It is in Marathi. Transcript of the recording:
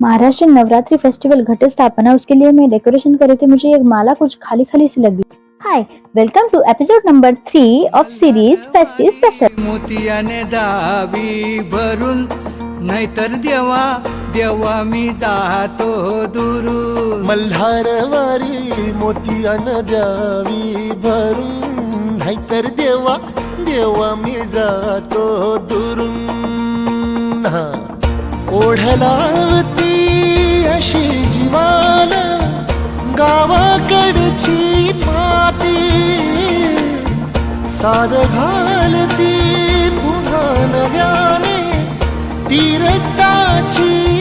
महाराष्ट्र नवरात्रि फेस्टिवल घट स्थापना, उसके लिए मैं डेकोरेशन कर रही थी। मुझे एक माला कुछ खाली खाली सी लगी। Hi, welcome to episode number 3 of series festive special. मोतियाने दावी भरून, नाहीतर देवा देवा मी जातो दुरून। मल्हारवारी मोतियाने द्यावी भरून, नाहीतर देवा देवा मी जातो दुरून। ओढलावती अशी जीवान गावाकडची माती, साद घालती पुन्हा नव्याने ती रक्ताची